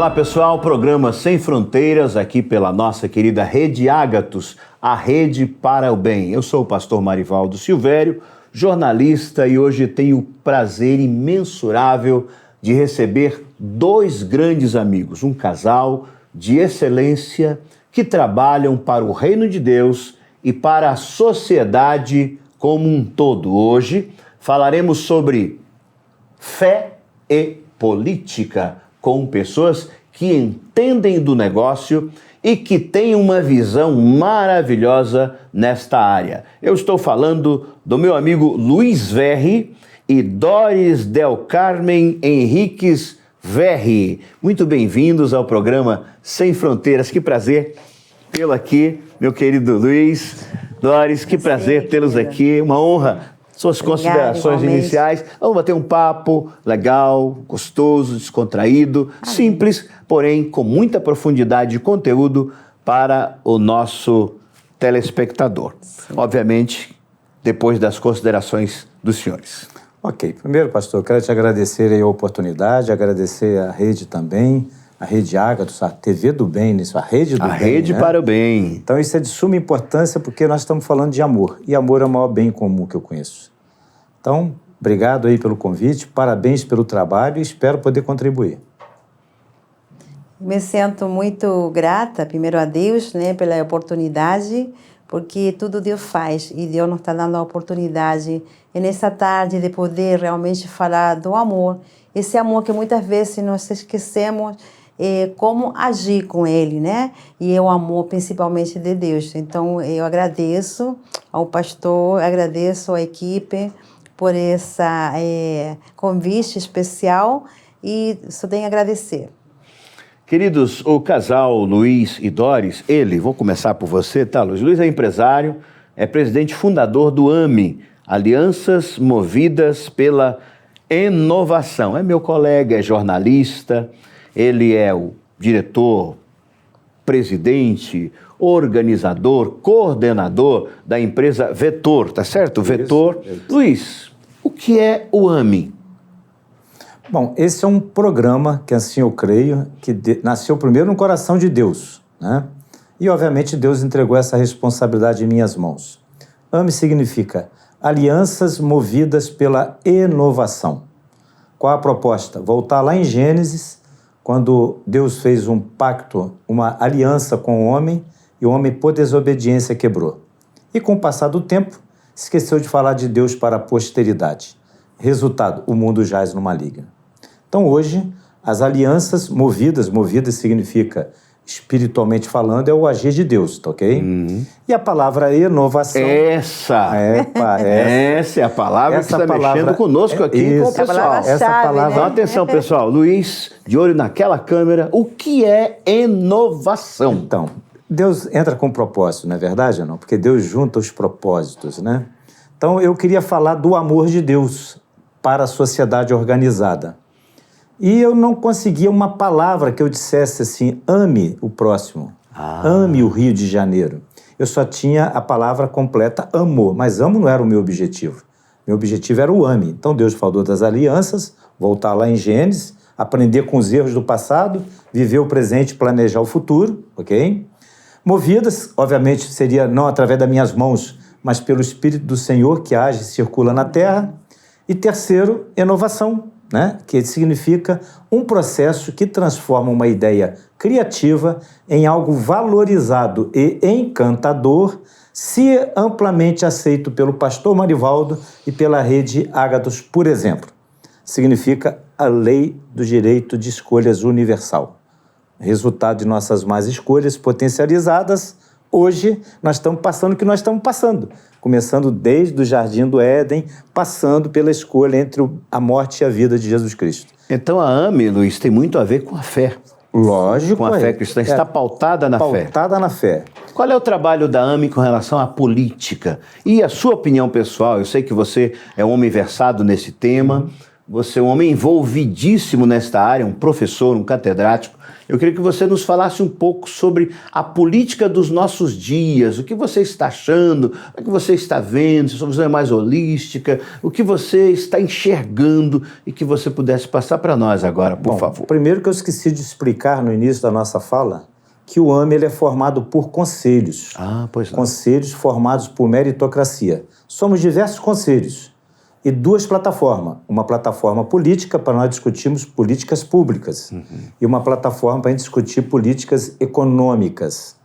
Olá pessoal, programa Sem Fronteiras aqui pela nossa querida Rede Ágatos, a rede para o bem. Eu sou o pastor Marivaldo Silvério, jornalista, e hoje tenho o prazer imensurável de receber dois grandes amigos, um casal de excelência que trabalham para o reino de Deus e para a sociedade como um todo. Hoje falaremos sobre fé e política, com pessoas que entendem do negócio e que têm uma visão maravilhosa nesta área. Eu estou falando do meu amigo Luiz Verri e Doris Del Carmen Henriques Verri. Muito bem-vindos ao programa Sem Fronteiras. Que prazer tê-lo aqui, meu querido Luiz. Doris, que prazer tê-los aqui. Uma honra. Suas considerações iniciais. Vamos bater um papo legal, gostoso, descontraído, simples, porém com muita profundidade de conteúdo para o nosso telespectador. Sim. Obviamente, depois das considerações dos senhores. Ok. Primeiro, pastor, eu quero te agradecer a oportunidade, agradecer a rede também, a Rede Ágatos, a TV do Bem, isso, a Rede do Bem. A Rede, né? Para o Bem. Então isso é de suma importância porque nós estamos falando de amor. E amor é o maior bem comum que eu conheço. Então, obrigado aí pelo convite, parabéns pelo trabalho e espero poder contribuir. Me sinto muito grata, primeiro a Deus, né, pela oportunidade, porque tudo Deus faz e Deus nos está dando a oportunidade e nessa tarde de poder realmente falar do amor. Esse amor que muitas vezes nós esquecemos como agir com ele, né? E é o amor principalmente de Deus. Então eu agradeço ao pastor, agradeço à equipe por esse convite especial e só tenho a agradecer. Queridos, o casal Luiz e Doris, vou começar por você, tá, Luiz? Luiz é empresário, é presidente fundador do AME, Alianças Movidas pela Inovação. É meu colega, é jornalista, ele é o diretor, presidente, organizador, coordenador da empresa Vetor, tá certo? Isso, Vetor. Isso. Luiz, o que é o AME? Bom, esse é um programa que, assim eu creio, que nasceu primeiro no coração de Deus, né? E, obviamente, Deus entregou essa responsabilidade em minhas mãos. AME significa Alianças Movidas pela Inovação. Qual a proposta? Voltar lá em Gênesis, quando Deus fez um pacto, uma aliança com o homem, e o homem, por desobediência, quebrou. E com o passar do tempo, esqueceu de falar de Deus para a posteridade. Resultado, o mundo jaz no maligno. Então hoje, as alianças movidas significa, espiritualmente falando, é o agir de Deus, tá ok? E a palavra inovação... Essa é a palavra que está mexendo conosco aqui com o pessoal. Essa palavra... Então, atenção, pessoal. Luiz, de olho naquela câmera, o que é inovação? Então, Deus entra com propósito, não é verdade ou não? Porque Deus junta os propósitos, né? Então, eu queria falar do amor de Deus para a sociedade organizada. E eu não conseguia uma palavra que eu dissesse assim, ame o próximo, ame o Rio de Janeiro. Eu só tinha a palavra completa, amor, mas amo não era o meu objetivo. Meu objetivo era o ame. Então Deus falou das alianças, voltar lá em Gênesis, aprender com os erros do passado, viver o presente e planejar o futuro, ok? Movidas, obviamente, seria não através das minhas mãos, mas pelo Espírito do Senhor que age e circula na terra. E terceiro, inovação, né? Que significa um processo que transforma uma ideia criativa em algo valorizado e encantador, se amplamente aceito pelo pastor Marivaldo e pela Rede Ágatos, por exemplo. Significa a lei do direito de escolhas universal. Resultado de nossas más escolhas potencializadas, hoje nós estamos passando o que nós estamos passando. Começando desde o Jardim do Éden, passando pela escolha entre a morte e a vida de Jesus Cristo. Então a AME, Luiz, tem muito a ver com a fé. Lógico. Com a fé cristã, está pautada na fé. Pautada na fé. Qual é o trabalho da AME com relação à política? E a sua opinião pessoal? Eu sei que você é um homem versado nesse tema. você é um homem envolvidíssimo nesta área, um professor, um catedrático. Eu queria que você nos falasse um pouco sobre a política dos nossos dias, o que você está achando, o que você está vendo, se sua visão é mais holística, o que você está enxergando e que você pudesse passar para nós agora, por favor. Primeiro que eu esqueci de explicar no início da nossa fala, que o AME ele é formado por conselhos. Pois não. Conselhos formados por meritocracia. Somos diversos conselhos e 2 plataformas. Uma plataforma política para nós discutirmos políticas públicas e uma plataforma para a gente discutir políticas econômicas.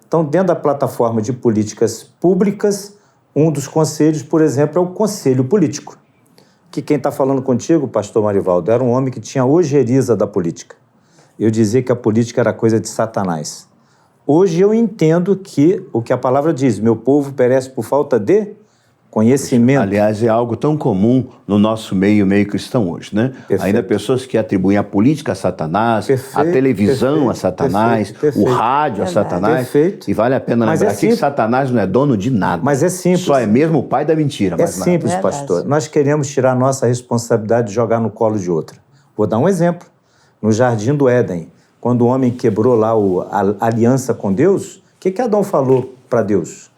Então, dentro da plataforma de políticas públicas, um dos conselhos, por exemplo, é o Conselho Político. Que quem está falando contigo, pastor Marivaldo, era um homem que tinha ojeriza da política. Eu dizia que a política era coisa de Satanás. Hoje eu entendo que o que a palavra diz, meu povo perece por falta de conhecimento. Aliás, é algo tão comum no nosso meio cristão hoje, né? Perfeito. Ainda pessoas que atribuem a política a Satanás, Perfeito, a televisão a Satanás, perfeito. o rádio a Satanás. Perfeito. E vale a pena Mas lembrar é que Satanás não é dono de nada. Mas é simples. Só é mesmo o pai da mentira. É simples, Verdade. pastor. Nós queremos tirar a nossa responsabilidade de jogar no colo de outra. Vou dar um exemplo. No Jardim do Éden, quando o homem quebrou lá a aliança com Deus, o que Adão falou para Deus?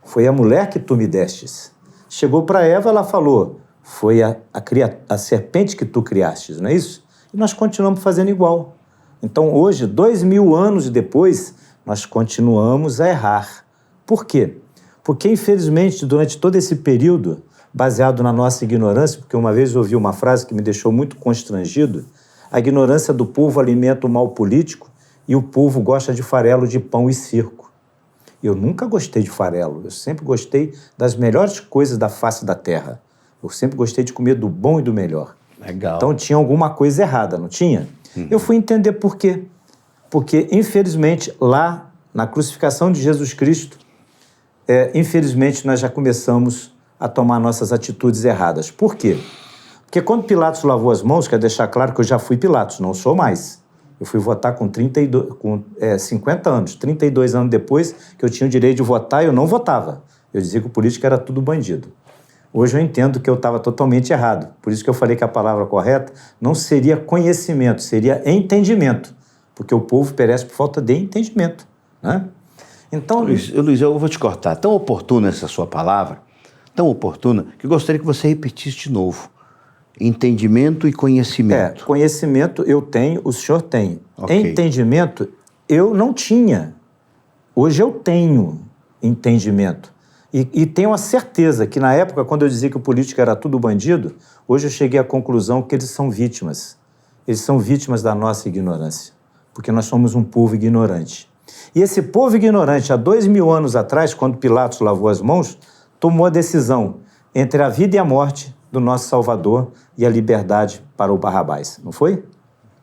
Foi a mulher que tu me destes. Chegou para Eva, ela falou, foi a serpente que tu criastes, não é isso? E nós continuamos fazendo igual. Então hoje, 2000 anos depois, nós continuamos a errar. Por quê? Porque infelizmente, durante todo esse período, baseado na nossa ignorância, porque uma vez eu ouvi uma frase que me deixou muito constrangido, a ignorância do povo alimenta o mal político e o povo gosta de farelo de pão e circo. Eu nunca gostei de farelo, eu sempre gostei das melhores coisas da face da terra. Eu sempre gostei de comer do bom e do melhor. Legal. Então tinha alguma coisa errada, não tinha? Eu fui entender por quê. Porque, infelizmente, lá na crucificação de Jesus Cristo, infelizmente nós já começamos a tomar nossas atitudes erradas. Por quê? Porque quando Pilatos lavou as mãos, quero deixar claro que eu já fui Pilatos, não sou mais. Eu fui votar com 50 anos, 32 anos depois que eu tinha o direito de votar, eu não votava. Eu dizia que o político era tudo bandido. Hoje eu entendo que eu estava totalmente errado. Por isso que eu falei que a palavra correta não seria conhecimento, seria entendimento. Porque o povo perece por falta de entendimento, né? Então, Luiz, eu vou te cortar. Tão oportuna essa sua palavra, tão oportuna, que eu gostaria que você repetisse de novo. Entendimento e conhecimento. Conhecimento eu tenho, o senhor tem. Okay. Entendimento eu não tinha. Hoje eu tenho entendimento. E tenho a certeza que na época, quando eu dizia que o político era tudo bandido, hoje eu cheguei à conclusão que eles são vítimas. Eles são vítimas da nossa ignorância. Porque nós somos um povo ignorante. E esse povo ignorante, há 2000 anos atrás, quando Pilatos lavou as mãos, tomou a decisão entre a vida e a morte do nosso Salvador e a liberdade para o Barrabás, não foi?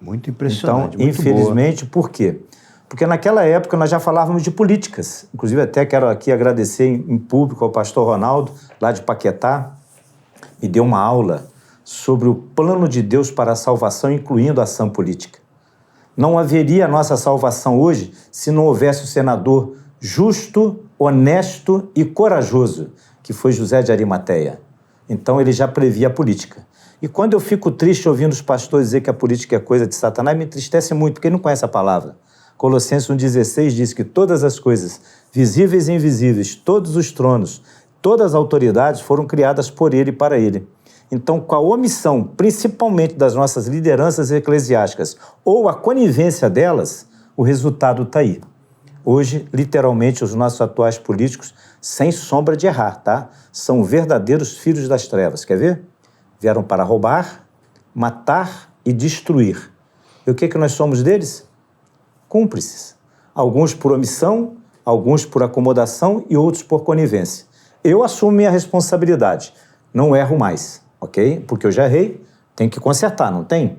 Muito impressionante. Então, muito infelizmente, boa. Por quê? Porque naquela época nós já falávamos de políticas. Inclusive, até quero aqui agradecer em público ao pastor Ronaldo, lá de Paquetá, me deu uma aula sobre o plano de Deus para a salvação, incluindo a ação política. Não haveria a nossa salvação hoje se não houvesse o senador justo, honesto e corajoso, que foi José de Arimateia. Então ele já previa a política. E quando eu fico triste ouvindo os pastores dizer que a política é coisa de Satanás, me entristece muito, porque ele não conhece a palavra. Colossenses 1,16 diz que todas as coisas, visíveis e invisíveis, todos os tronos, todas as autoridades foram criadas por ele e para ele. Então, com a omissão, principalmente das nossas lideranças eclesiásticas, ou a conivência delas, o resultado está aí. Hoje, literalmente, os nossos atuais políticos, sem sombra de errar, tá? São verdadeiros filhos das trevas. Quer ver? Vieram para roubar, matar e destruir. E o que nós somos deles? Cúmplices. Alguns por omissão, alguns por acomodação e outros por conivência. Eu assumo minha responsabilidade. Não erro mais, ok? Porque eu já errei, tem que consertar, não tem?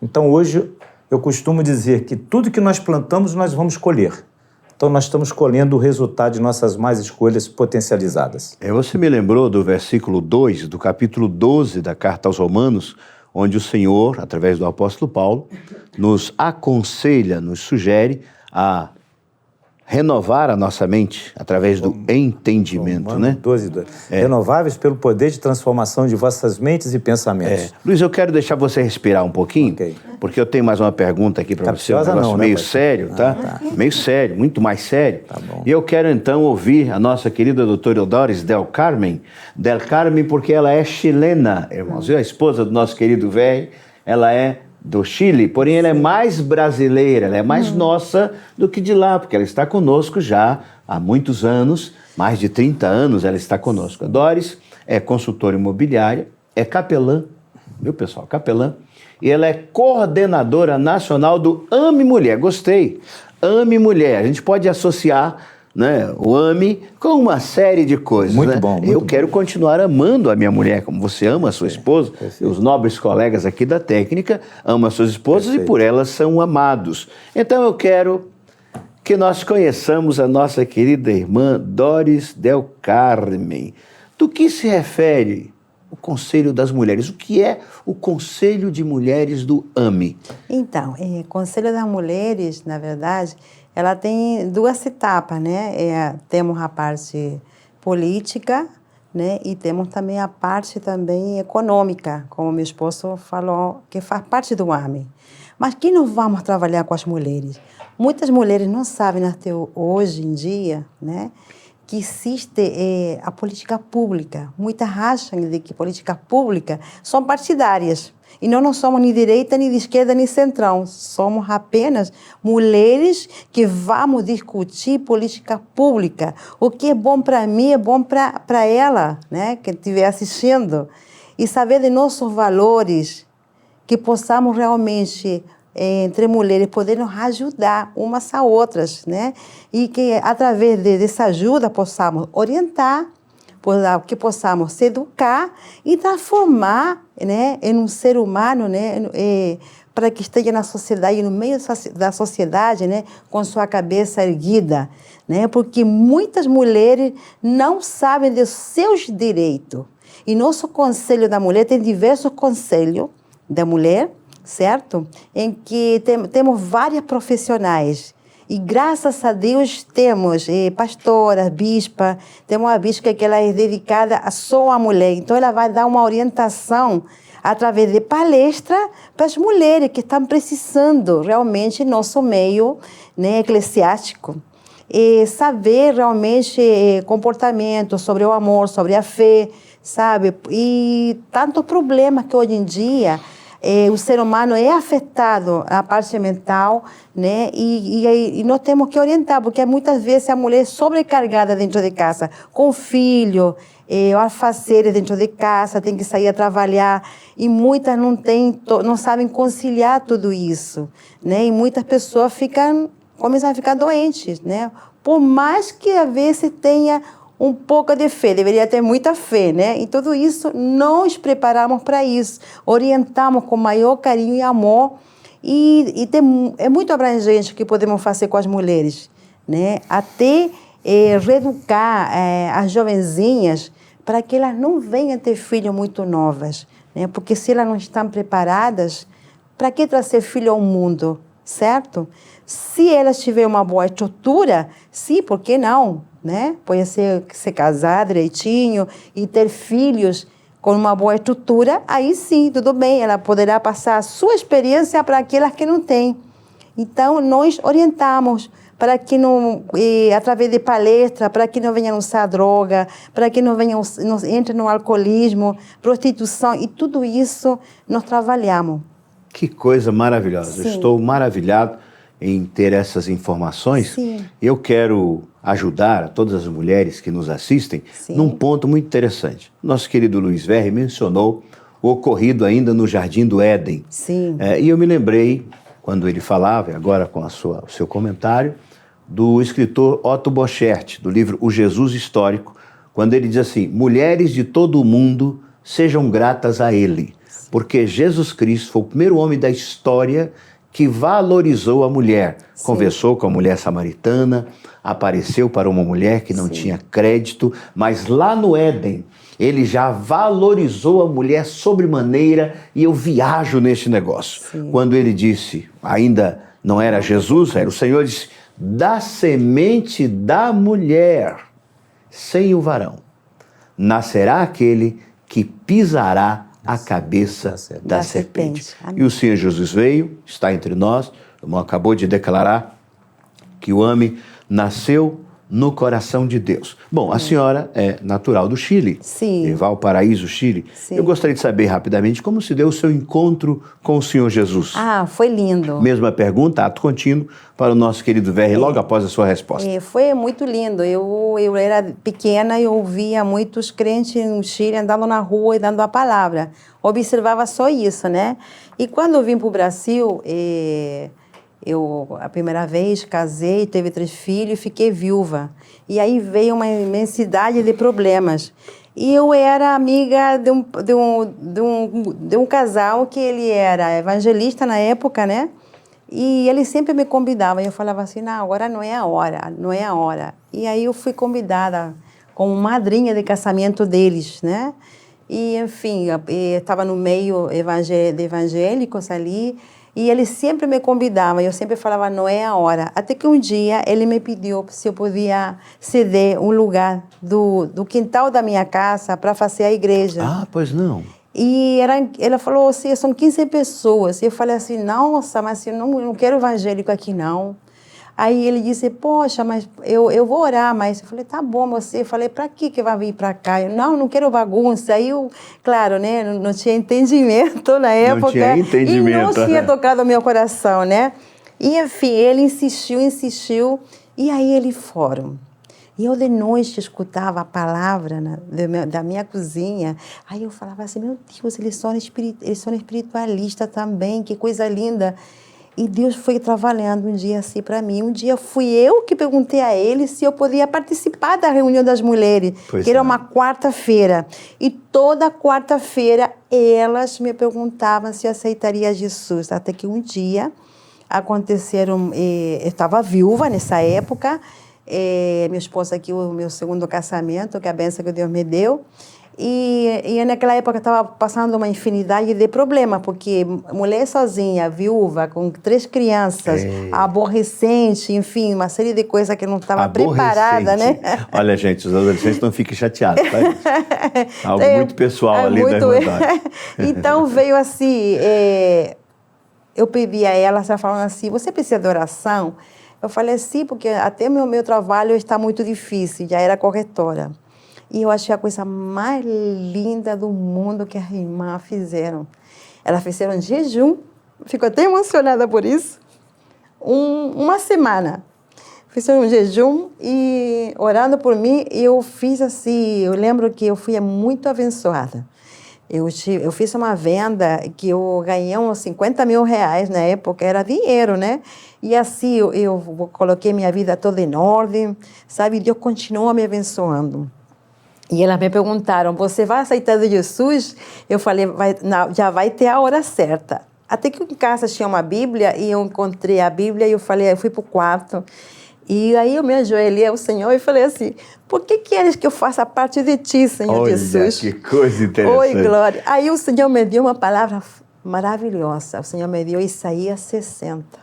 Então, hoje, eu costumo dizer que tudo que nós plantamos, nós vamos colher. Então, nós estamos colhendo o resultado de nossas más escolhas potencializadas. Você me lembrou do versículo 2, do capítulo 12 da Carta aos Romanos, onde o Senhor, através do apóstolo Paulo, nos aconselha, nos sugere a renovar a nossa mente através do entendimento, né? 12:2. Renováveis pelo poder de transformação de vossas mentes e pensamentos. Luiz, eu quero deixar você respirar um pouquinho, Ok. porque eu tenho mais uma pergunta aqui para você, um Capciosa negócio não, né, meio pastor? sério, tá? Meio sério, muito mais sério. Tá bom. E eu quero então ouvir a nossa querida doutora Doris Del Carmen, porque ela é chilena, irmãos, viu? A esposa do nosso querido velho, ela é do Chile, porém ela é mais brasileira, ela é mais nossa do que de lá, porque ela está conosco já há muitos anos, mais de 30 anos ela está conosco. A Doris é consultora imobiliária, é capelã, viu pessoal, capelã, e ela é coordenadora nacional do AME Mulher, gostei, AME Mulher, a gente pode associar, né, o AME com uma série de coisas. Muito né? bom, muito Eu bom. quero continuar amando a minha mulher, como você ama a sua esposa, os nobres colegas aqui da técnica amam as suas esposas Perfeito. e por elas são amados. Então eu quero que nós conheçamos a nossa querida irmã Doris Del Carmen. Do que se refere o Conselho das Mulheres? O que é o Conselho de Mulheres do AME? Então, Conselho das Mulheres, na verdade, ela tem duas etapas, né? Temos a parte política, né? E temos também a parte também econômica, como meu esposo falou, que faz parte do AME. Mas que nós vamos trabalhar com as mulheres? Muitas mulheres não sabem até hoje em dia, né? Que existe a política pública. Muitas acham de que política pública são partidárias. E nós não somos nem direita, nem de esquerda, nem centrão. Somos apenas mulheres que vamos discutir política pública. O que é bom para mim é bom para ela, né? Que estiver assistindo. E saber de nossos valores, que possamos realmente, entre mulheres, poder nos ajudar umas a outras, né? E que, através dessa ajuda, possamos orientar, que possamos se educar e transformar, né, em um ser humano, né, para que esteja na sociedade, no meio da sociedade, né, com sua cabeça erguida, né? Porque muitas mulheres não sabem dos seus direitos. E nosso Conselho da Mulher tem diversos conselhos da mulher, certo? Em que temos várias profissionais. E graças a Deus temos pastoras, bispa, temos uma bispa que ela é dedicada só à mulher. Então ela vai dar uma orientação através de palestra para as mulheres que estão precisando realmente nosso meio, né, eclesiástico. E saber realmente comportamento sobre o amor, sobre a fé, sabe? E tantos problemas que hoje em dia o ser humano é afetado na parte mental, né? E nós temos que orientar, porque muitas vezes a mulher é sobrecarregada dentro de casa, com filho, o alfaceiro dentro de casa, tem que sair a trabalhar, e muitas não sabem conciliar tudo isso, né? E muitas pessoas começam a ficar doentes, né? Por mais que às vezes tenha um pouco de fé, deveria ter muita fé, né? E tudo isso, nós preparamos para isso, orientamos com maior carinho e amor, é muito abrangente o que podemos fazer com as mulheres, né? Até reeducar as jovenzinhas para que elas não venham ter filhos muito novas, né? Porque se elas não estão preparadas, para que trazer filho ao mundo, certo? Se elas tiverem uma boa estrutura, sim, por que não? Né? Pode ser se casar direitinho e ter filhos com uma boa estrutura, aí sim, tudo bem, ela poderá passar a sua experiência para aquelas que não têm. Então, nós orientamos para que não, através de palestra, para que não venham usar droga, para que não entrem no alcoolismo, prostituição, e tudo isso nós trabalhamos. Que coisa maravilhosa, eu estou maravilhado em ter essas informações. Sim. Eu quero ajudar a todas as mulheres que nos assistem num ponto muito interessante. Nosso querido Luiz Verri mencionou o ocorrido ainda no Jardim do Éden. Sim. E eu me lembrei, quando ele falava, e agora com o seu comentário, do escritor Otto Boschert, do livro O Jesus Histórico, quando ele diz assim: mulheres de todo o mundo sejam gratas a ele, porque Jesus Cristo foi o primeiro homem da história que valorizou a mulher. Sim. Conversou com a mulher samaritana, apareceu para uma mulher que não tinha crédito, mas lá no Éden, ele já valorizou a mulher sobremaneira, e eu viajo neste negócio. Sim. Quando ele disse, ainda não era Jesus, era o Senhor, disse: da semente da mulher, sem o varão, nascerá aquele que pisará a cabeça da serpente. E o Senhor Jesus veio, está entre nós, o irmão acabou de declarar que o homem nasceu no coração de Deus. Bom, a senhora é natural do Chile, Sim. Valparaíso, Chile. Sim. Eu gostaria de saber rapidamente como se deu o seu encontro com o Senhor Jesus. Foi lindo. Mesma pergunta, ato contínuo, para o nosso querido VR, logo após a sua resposta. Foi muito lindo. Eu era pequena e eu via muitos crentes no Chile andando na rua e dando a palavra. Observava só isso, né? E quando eu vim para o Brasil, eu, a primeira vez, casei, teve 3 filhos e fiquei viúva. E aí veio uma imensidade de problemas. E eu era amiga de um casal que ele era evangelista na época, né? E ele sempre me convidava. E eu falava assim, não, agora não é a hora, não é a hora. E aí eu fui convidada como madrinha de casamento deles, né? E, enfim, estava no meio de evangélicos ali. E ele sempre me convidava, e eu sempre falava, não é a hora. Até que um dia ele me pediu se eu podia ceder um lugar do quintal da minha casa para fazer a igreja. Ah, pois não. E ela falou assim, são 15 pessoas. E eu falei assim, nossa, mas eu não quero evangélico aqui não. Aí ele disse, poxa, mas eu vou orar, mas eu falei, tá bom, você. Eu falei, para que vai vir para cá? Eu, não quero bagunça. Aí eu, claro, né, não tinha entendimento na época. Não tinha entendimento. E não tinha tocado o meu coração, né? E, enfim, ele insistiu, e aí eles foram. E eu de noite escutava a palavra da minha cozinha. Aí eu falava assim, meu Deus, eles são espiritualistas também, que coisa linda. E Deus foi trabalhando um dia assim para mim. Um dia fui eu que perguntei a ele se eu podia participar da reunião das mulheres, que era uma quarta-feira. E toda quarta-feira elas me perguntavam se eu aceitaria Jesus. Até que um dia aconteceram, eu estava viúva nessa época, minha esposa aqui, o meu segundo casamento, que é a bênção que Deus me deu. E naquela época estava passando uma infinidade de problemas, porque mulher sozinha, viúva, com 3 crianças, aborrecente, enfim, uma série de coisas que não estava preparada, né? Olha, gente, os adolescentes não fiquem chateados, tá? Algo muito pessoal ali da Irmandade. Então veio assim, eu pedi a ela falando assim, você precisa de oração? Eu falei, sim, porque até meu trabalho está muito difícil, já era corretora. E eu achei a coisa mais linda do mundo que as irmãs fizeram. Elas fizeram jejum, fico até emocionada por isso, uma semana. Fizeram um jejum e orando por mim, eu fiz assim, eu lembro que eu fui muito abençoada. Eu fiz uma venda que eu ganhei uns 50 mil reais na época, era dinheiro, né? E assim eu coloquei minha vida toda em ordem, sabe? Deus continua me abençoando. E elas me perguntaram, você vai aceitar Jesus? Eu falei, não, já vai ter a hora certa. Até que em casa tinha uma Bíblia, e eu encontrei a Bíblia, e eu fui para o quarto. E aí eu me ajoelhei ao Senhor e falei assim, por que queres que eu faça parte de ti, Senhor Jesus? Olha, que coisa interessante. Oi, glória. Aí o Senhor me deu uma palavra maravilhosa. O Senhor me deu Isaías 60.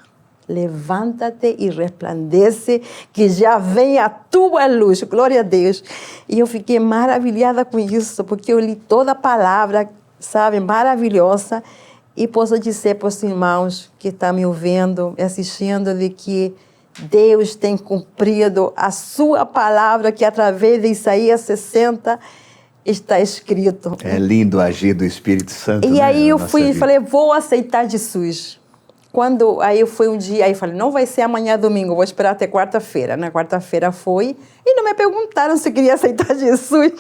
Levanta-te e resplandece, que já vem a tua luz. Glória a Deus. E eu fiquei maravilhada com isso, porque eu li toda a palavra, sabe, maravilhosa. E posso dizer para os irmãos que estão me ouvindo e assistindo de que Deus tem cumprido a sua palavra, que através de Isaías 60 está escrito. É lindo o agir do Espírito Santo. E aí eu fui e falei, vou aceitar Jesus. Aí eu fui um dia, aí falei, não vai ser amanhã domingo, vou esperar até quarta-feira. Na quarta-feira foi, e não me perguntaram se eu queria aceitar Jesus.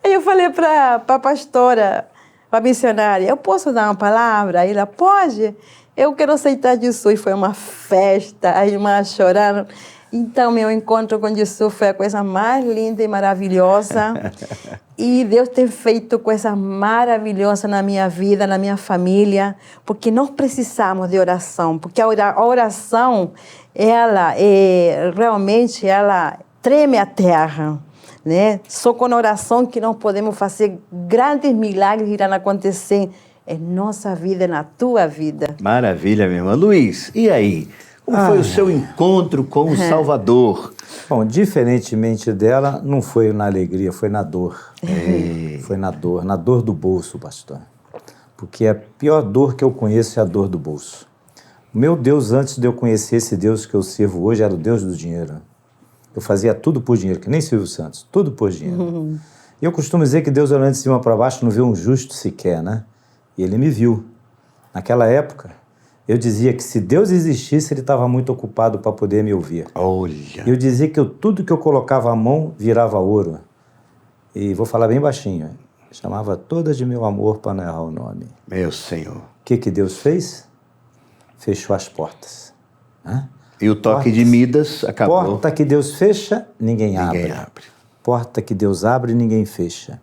Aí eu falei para a pastora, para a missionária, eu posso dar uma palavra? Aí ela, pode, eu quero aceitar Jesus. Foi uma festa, as irmãs choraram. Então, meu encontro com Jesus foi a coisa mais linda e maravilhosa. E Deus tem feito coisas maravilhosas na minha vida, na minha família, porque nós precisamos de oração, porque a oração, realmente, ela treme a terra, né? Só com oração que nós podemos fazer grandes milagres irão acontecer em nossa vida, na tua vida. Maravilha, minha irmã. Luiz, e aí? Como foi o seu encontro com o Salvador? Bom, diferentemente dela, não foi na alegria, foi na dor. Foi na dor do bolso, pastor. Porque a pior dor que eu conheço é a dor do bolso. O meu Deus, antes de eu conhecer esse Deus que eu sirvo hoje, era o Deus do dinheiro. Eu fazia tudo por dinheiro, que nem Silvio Santos, tudo por dinheiro. E eu costumo dizer que Deus, olhando de cima para baixo, não vê um justo sequer, né? E ele me viu. Naquela época, eu dizia que se Deus existisse, ele estava muito ocupado para poder me ouvir. Olha. Eu dizia que tudo que eu colocava a mão virava ouro. E vou falar bem baixinho. Chamava todas de meu amor para não errar o nome. Meu Senhor. O que Deus fez? Fechou as portas. E o toque de Midas acabou. Porta que Deus fecha, ninguém Ninguém abre. abre. Porta que Deus abre, ninguém fecha.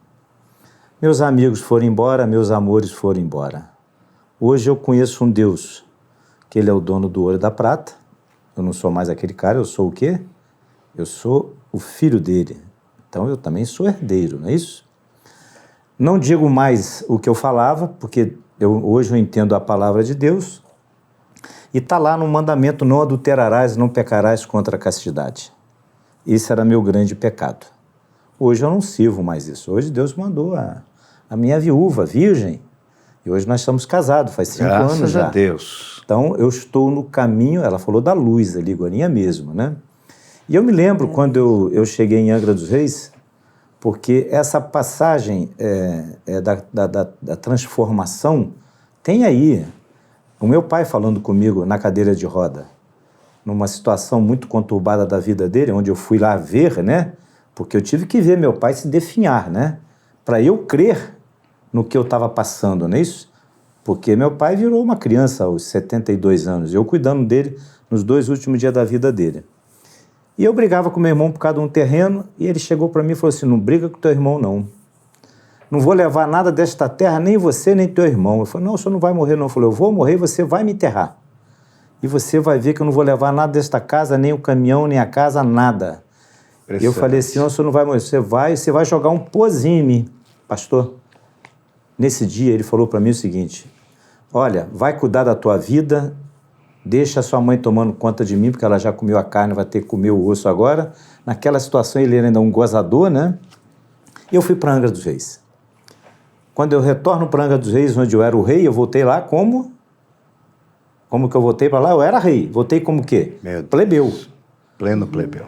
Meus amigos foram embora, meus amores foram embora. Hoje eu conheço um Deus, que ele é o dono do ouro e da prata. Eu não sou mais aquele cara, eu sou o quê? Eu sou o filho dele. Então eu também sou herdeiro, não é isso? Não digo mais o que eu falava, porque hoje eu entendo a palavra de Deus. E está lá no mandamento, não adulterarás, não pecarás contra a castidade. Esse era meu grande pecado. Hoje eu não sirvo mais isso. Hoje Deus mandou a minha viúva, virgem. E hoje nós estamos casados, faz 5 anos já. Graças a Deus. Então eu estou no caminho, ela falou da luz ali, agorinha mesmo, né? E eu me lembro quando eu cheguei em Angra dos Reis, porque essa passagem da transformação tem aí o meu pai falando comigo na cadeira de roda, numa situação muito conturbada da vida dele, onde eu fui lá ver, né? Porque eu tive que ver meu pai se definhar, né? Para eu crer no que eu estava passando, não é isso? Porque meu pai virou uma criança aos 72 anos, eu cuidando dele nos 2 últimos dias da vida dele. E eu brigava com meu irmão por causa de um terreno, e ele chegou para mim e falou assim, não briga com teu irmão não. Não vou levar nada desta terra, nem você, nem teu irmão. Eu falei, não, o senhor não vai morrer não. Eu falei, eu vou morrer e você vai me enterrar. E você vai ver que eu não vou levar nada desta casa, nem o caminhão, nem a casa, nada. E eu falei assim, não, o senhor não vai morrer, você vai jogar um pozinho em mim. Pastor, nesse dia ele falou para mim o seguinte, olha, vai cuidar da tua vida, deixa a sua mãe tomando conta de mim, porque ela já comeu a carne, vai ter que comer o osso agora. Naquela situação ele era ainda um gozador, né? E eu fui para Angra dos Reis. Quando eu retorno para Angra dos Reis, onde eu era o rei, eu voltei lá como? Como que eu voltei para lá? Eu era rei. Voltei como o quê? Plebeu. Pleno plebeu.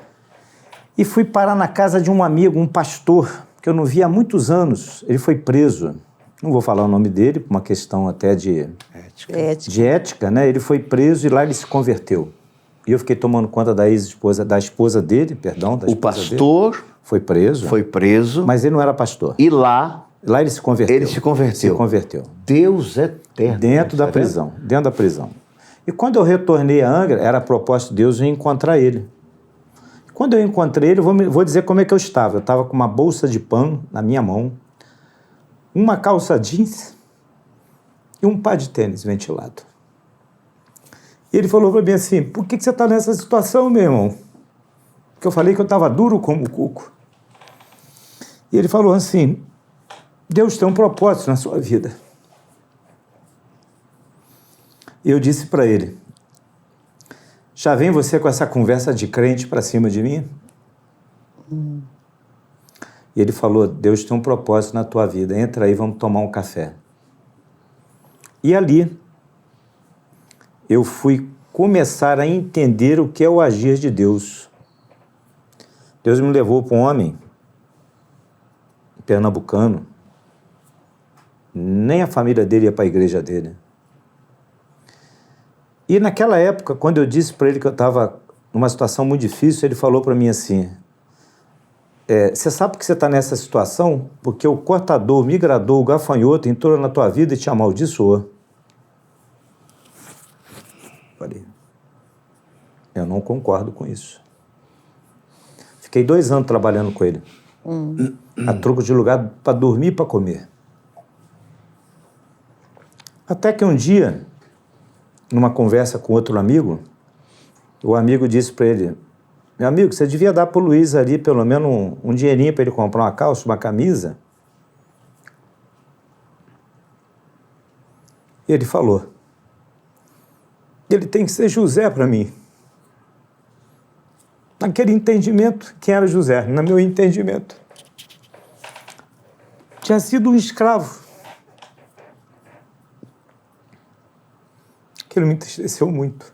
E fui parar na casa de um amigo, um pastor, que eu não via há muitos anos. Ele foi preso. Não vou falar o nome dele, por uma questão até de ética, né? Ele foi preso e lá ele se converteu. E eu fiquei tomando conta da ex-esposa, da esposa dele, perdão. Da O esposa pastor dele. Foi preso. foi preso. Mas ele não era pastor. E lá ele se converteu. ele se converteu. Se converteu. Deus é eterno. Dentro da prisão. Dentro da prisão. E quando eu retornei a Angra, era a proposta de Deus eu encontrar ele. Quando eu encontrei ele, vou dizer como é que eu estava. Eu estava com uma bolsa de pano na minha mão, uma calça jeans e um par de tênis ventilado. E ele falou para mim assim, por que você está nessa situação, meu irmão? Porque eu falei que eu estava duro como o cuco. E ele falou assim, Deus tem um propósito na sua vida. E eu disse para ele, já vem você com essa conversa de crente para cima de mim? E ele falou, Deus tem um propósito na tua vida, entra aí, vamos tomar um café. E ali, eu fui começar a entender o que é o agir de Deus. Deus me levou para um homem pernambucano, nem a família dele ia para a igreja dele. E naquela época, quando eu disse para ele que eu estava numa situação muito difícil, ele falou para mim assim, você sabe que você está nessa situação? Porque o cortador, o migrador, o gafanhoto entrou na tua vida e te amaldiçoou. Falei, eu não concordo com isso. Fiquei 2 anos trabalhando com ele. A troco de lugar para dormir e para comer. Até que um dia, numa conversa com outro amigo, o amigo disse para ele, meu amigo, você devia dar para o Luiz ali pelo menos um dinheirinho para ele comprar uma calça, uma camisa. E ele falou, ele tem que ser José para mim. naquele entendimento, quem era José? No meu entendimento, tinha sido um escravo. Aquilo me entristeceu muito.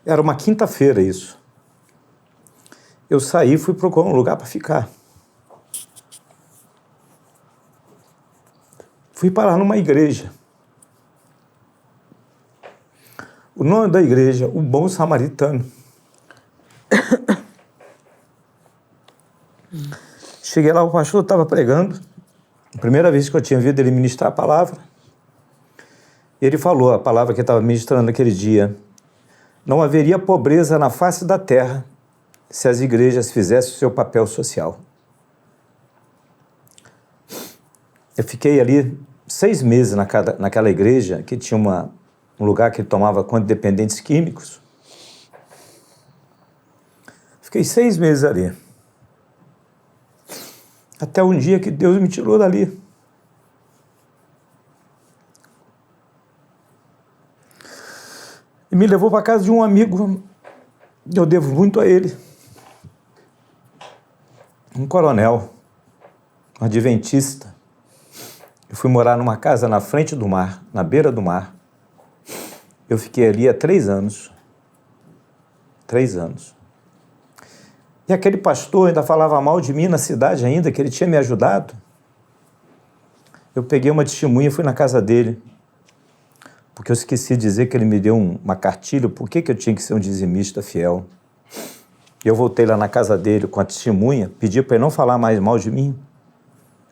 Era uma quinta-feira isso. Eu saí e fui procurar um lugar para ficar. Fui parar numa igreja. O nome da igreja, o Bom Samaritano. Cheguei lá, o pastor estava pregando. Primeira vez que eu tinha ouvido ele ministrar a palavra. Ele falou a palavra que ele estava ministrando naquele dia. Não haveria pobreza na face da terra se as igrejas fizessem o seu papel social. Eu fiquei ali 6 meses naquela igreja, que tinha um lugar que tomava conta de dependentes químicos. Fiquei 6 meses ali. Até um dia que Deus me tirou dali. E me levou para casa de um amigo. Eu devo muito a ele. Um coronel, um adventista. Eu fui morar numa casa na frente do mar, na beira do mar. Eu fiquei ali há 3 anos. 3 anos. E aquele pastor ainda falava mal de mim na cidade ainda, que ele tinha me ajudado. Eu peguei uma testemunha e fui na casa dele. Porque eu esqueci de dizer que ele me deu uma cartilha, por que eu tinha que ser um dizimista fiel. Eu voltei lá na casa dele com a testemunha, pedi para ele não falar mais mal de mim,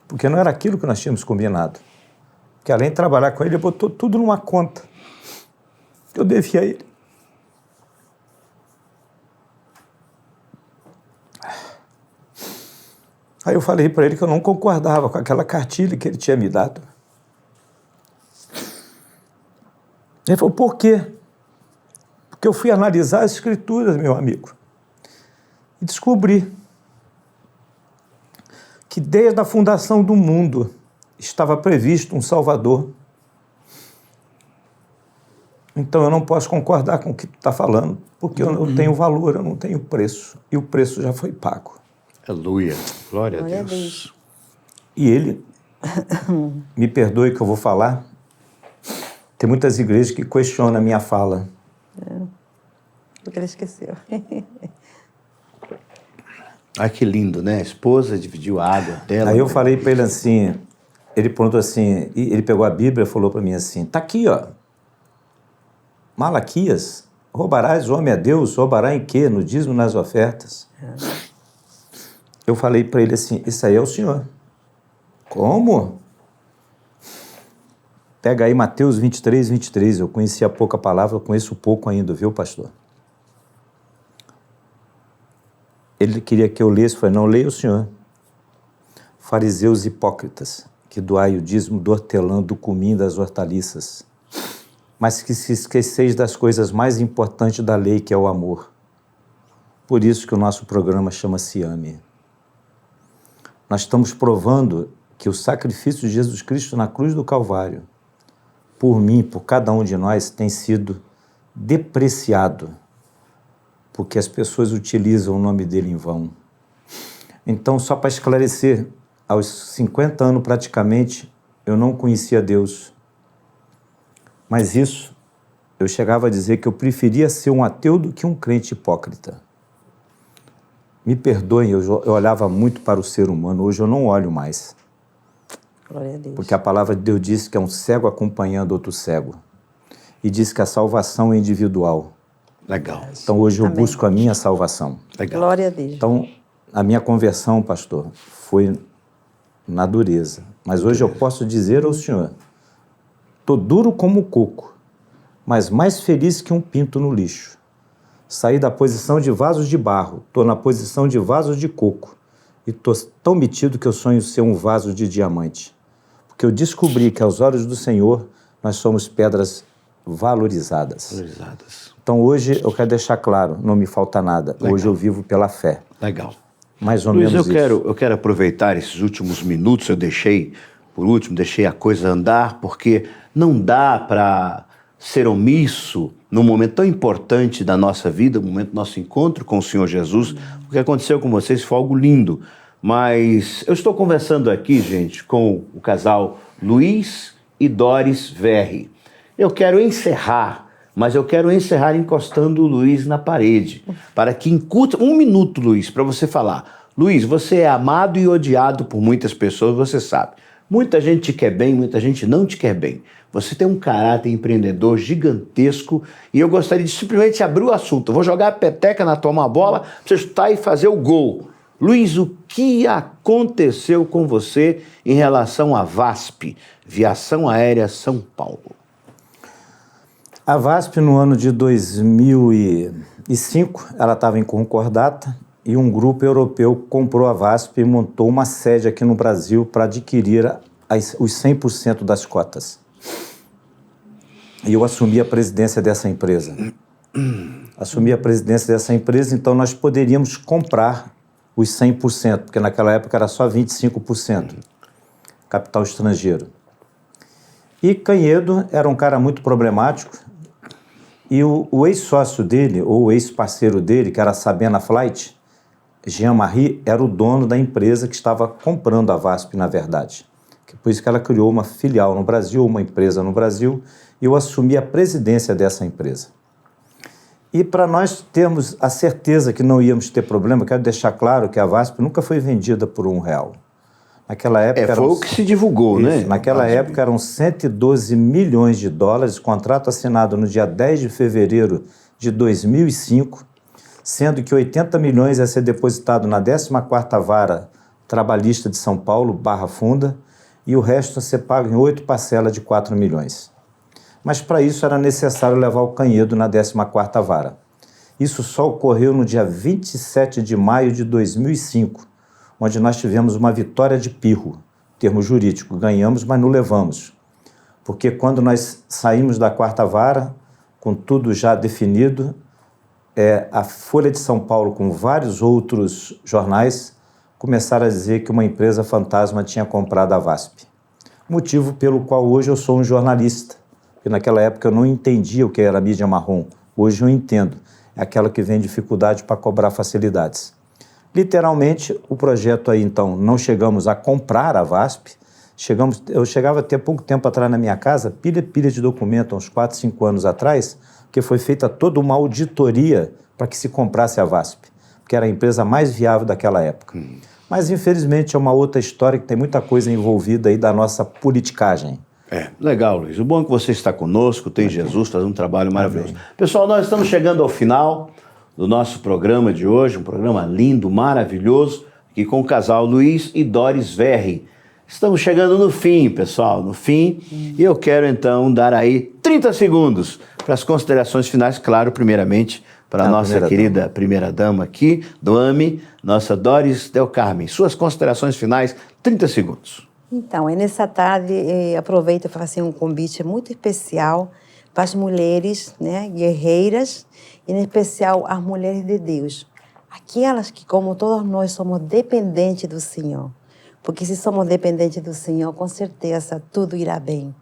porque não era aquilo que nós tínhamos combinado. Porque além de trabalhar com ele, ele botou tudo numa conta que eu devia a ele. Aí eu falei para ele que eu não concordava com aquela cartilha que ele tinha me dado. Ele falou, por quê? Porque eu fui analisar as escrituras, meu amigo, e descobri que desde a fundação do mundo estava previsto um Salvador. Então eu não posso concordar com o que tu está falando, porque eu não tenho valor, eu não tenho preço, e o preço já foi pago. Aleluia, glória a Deus. E ele, me perdoe que eu vou falar, tem muitas igrejas que questionam a minha fala. Porque ele esqueceu. Ai, que lindo, né? A esposa dividiu a água dela. Aí eu falei para ele assim, ele perguntou assim, ele pegou a Bíblia e falou para mim assim, tá aqui, ó, Malaquias, roubarás o homem a Deus, roubará em quê? No dízimo, nas ofertas. Eu falei para ele assim, isso aí é o senhor. Como? Pega aí Mateus 23, 23. Eu conhecia pouco a palavra, eu conheço pouco ainda, viu, pastor? Ele queria que eu lesse, eu falei, não, leia o senhor. Fariseus hipócritas, que doai o dízimo do hortelã, do cominho, das hortaliças, mas que se esqueceis das coisas mais importantes da lei, que é o amor. Por isso que o nosso programa chama-se Ame. Nós estamos provando que o sacrifício de Jesus Cristo na cruz do Calvário, por mim, por cada um de nós, tem sido depreciado, porque as pessoas utilizam o nome dele em vão. Então, só para esclarecer, aos 50 anos praticamente, eu não conhecia Deus. Mas isso, eu chegava a dizer que eu preferia ser um ateu do que um crente hipócrita. Me perdoem, eu olhava muito para o ser humano, hoje eu não olho mais. Glória a Deus. Porque a palavra de Deus diz que é um cego acompanhando outro cego. E diz que a salvação é individual. Legal. Então hoje eu busco a minha salvação. Legal. Glória a Deus. Então a minha conversão, pastor, foi na dureza. Mas hoje eu posso dizer ao senhor, estou duro como coco, mas mais feliz que um pinto no lixo. Saí da posição de vasos de barro, estou na posição de vasos de coco. E estou tão metido que eu sonho ser um vaso de diamante. Porque eu descobri que aos olhos do Senhor nós somos pedras valorizadas. Então hoje eu quero deixar claro, não me falta nada. Legal. Hoje eu vivo pela fé. Legal. Mais ou Luiz, menos isso. eu quero aproveitar esses últimos minutos, eu deixei, por último, a coisa andar, porque não dá para ser omisso num momento tão importante da nossa vida, no momento do nosso encontro com o Senhor Jesus. O que aconteceu com vocês foi algo lindo. Mas eu estou conversando aqui, gente, com o casal Luiz e Doris Verri. Eu quero encerrar, mas eu quero encerrar encostando o Luiz na parede, para que encurte 1 minuto, Luiz, para você falar. Luiz, você é amado e odiado por muitas pessoas, você sabe. Muita gente te quer bem, muita gente não te quer bem. Você tem um caráter empreendedor gigantesco e eu gostaria de simplesmente abrir o assunto. Eu vou jogar a peteca na tua bola, pra você chutar e fazer o gol. Luiz, o que aconteceu com você em relação à VASP, Viação Aérea São Paulo? A VASP, no ano de 2005, ela estava em concordata e um grupo europeu comprou a VASP e montou uma sede aqui no Brasil para adquirir os 100% das cotas. E eu assumi a presidência dessa empresa. Então nós poderíamos comprar os 100%, porque naquela época era só 25%, capital estrangeiro. E Canhedo era um cara muito problemático, e o ex-sócio dele, ou o ex-parceiro dele, que era a Sabena Flight, Jean-Marie, era o dono da empresa que estava comprando a VASP, na verdade. Por isso que ela criou uma filial no Brasil, uma empresa no Brasil, e eu assumi a presidência dessa empresa. E para nós termos a certeza que não íamos ter problema, quero deixar claro que a VASP nunca foi vendida por R$1. Naquela época... Foi o que se divulgou, né? Naquela época eram 112 milhões de dólares, contrato assinado no dia 10 de fevereiro de 2005, sendo que 80 milhões ia ser depositado na 14ª Vara Trabalhista de São Paulo, Barra Funda, e o resto ia ser pago em 8 parcelas de 4 milhões. Mas para isso era necessário levar o Canhedo na 14ª Vara. Isso só ocorreu no dia 27 de maio de 2005, onde nós tivemos uma vitória de pirro, termo jurídico, ganhamos, mas não levamos. Porque quando nós saímos da 4ª Vara, com tudo já definido, a Folha de São Paulo, com vários outros jornais, começaram a dizer que uma empresa fantasma tinha comprado a VASP. Motivo pelo qual hoje eu sou um jornalista. Porque naquela época eu não entendia o que era a mídia marrom. Hoje eu entendo. É aquela que vem dificuldade para cobrar facilidades. Literalmente, o projeto aí, então, não chegamos a comprar a VASP. Eu chegava até pouco tempo atrás na minha casa, pilha de documento, uns 4, 5 anos atrás, que foi feita toda uma auditoria para que se comprasse a VASP, porque era a empresa mais viável daquela época. Mas, infelizmente, é uma outra história que tem muita coisa envolvida aí da nossa politicagem. Legal, Luiz. O bom é que você está conosco, tem Jesus, faz um trabalho maravilhoso. Pessoal, nós estamos chegando ao final do nosso programa de hoje, um programa lindo, maravilhoso, aqui com o casal Luiz e Doris Verri. Estamos chegando no fim, pessoal, no fim, e eu quero então dar aí 30 segundos para as considerações finais, claro, primeiramente, para a nossa querida primeira-dama aqui, do AME, nossa Doris Del Carmen. Suas considerações finais, 30 segundos. Então, nessa tarde, aproveito para fazer um convite muito especial para as mulheres, né, guerreiras, e em especial as mulheres de Deus. Aquelas que, como todos nós, somos dependentes do Senhor. Porque se somos dependentes do Senhor, com certeza tudo irá bem.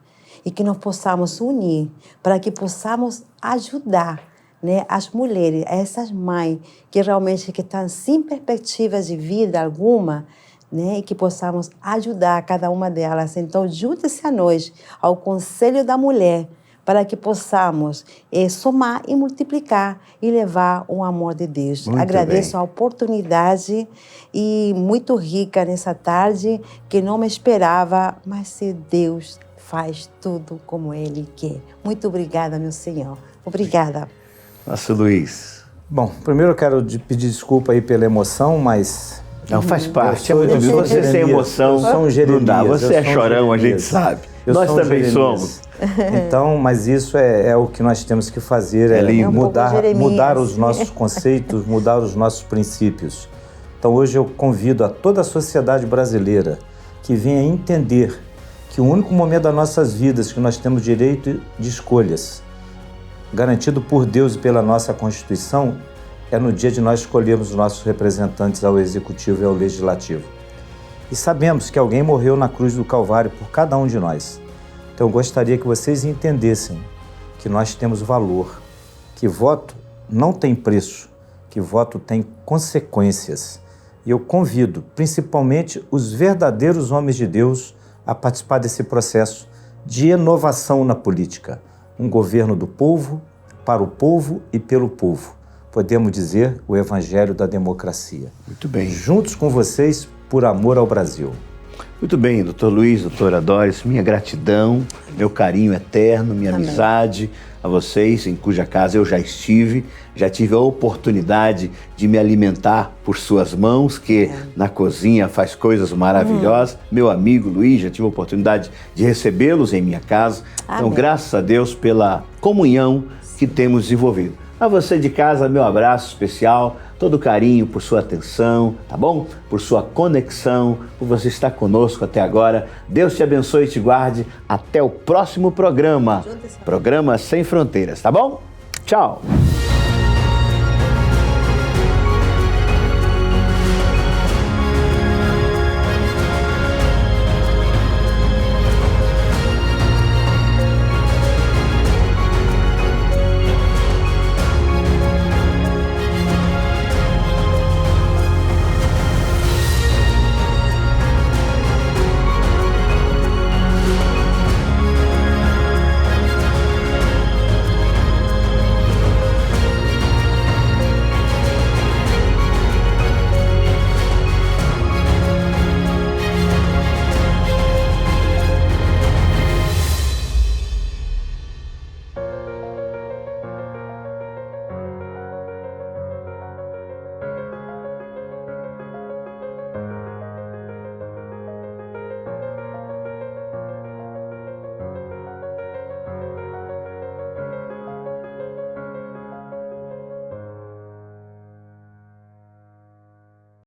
E que nós possamos unir para que possamos ajudar, né, as mulheres, essas mães que realmente estão sem perspectivas de vida alguma, né, e que possamos ajudar cada uma delas. Então, junte-se a nós, ao Conselho da Mulher, para que possamos somar e multiplicar e levar o amor de Deus. Muito Agradeço bem. a oportunidade e muito rica nessa tarde, que não me esperava, mas se Deus faz tudo como Ele quer. Muito obrigada, meu Senhor. Obrigada. Nossa, Luiz. Bom, primeiro eu quero pedir desculpa aí pela emoção, mas... Não, faz parte. Eu sou Você sem emoção, eu sou um Jeremias, não dá. Você é eu sou um chorão, a gente Jeremias. sabe. Eu Nós sou um também Jeremias. somos. Então, mas isso é o que nós temos que fazer, lindo. mudar os nossos conceitos, mudar os nossos princípios. Então, hoje eu convido a toda a sociedade brasileira que venha entender que o único momento das nossas vidas que nós temos direito de escolhas, garantido por Deus e pela nossa Constituição, é no dia de nós escolhermos os nossos representantes ao Executivo e ao Legislativo. E sabemos que alguém morreu na cruz do Calvário por cada um de nós. Então eu gostaria que vocês entendessem que nós temos valor, que voto não tem preço, que voto tem consequências. E eu convido, principalmente, os verdadeiros homens de Deus a participar desse processo de inovação na política. Um governo do povo, para o povo e pelo povo. Podemos dizer o evangelho da democracia. Muito bem. Juntos com vocês, por amor ao Brasil. Muito bem, doutor Luiz, doutora Doris, minha gratidão, meu carinho eterno, minha amizade a vocês, em cuja casa eu já estive, já tive a oportunidade de me alimentar por suas mãos, que na cozinha faz coisas maravilhosas. Meu amigo Luiz, já tive a oportunidade de recebê-los em minha casa. Então, graças a Deus pela comunhão que temos desenvolvido. A você de casa, meu abraço especial, todo carinho por sua atenção, tá bom? Por sua conexão, por você estar conosco até agora. Deus te abençoe e te guarde. Até o próximo programa. Programa Sem Fronteiras, tá bom? Tchau!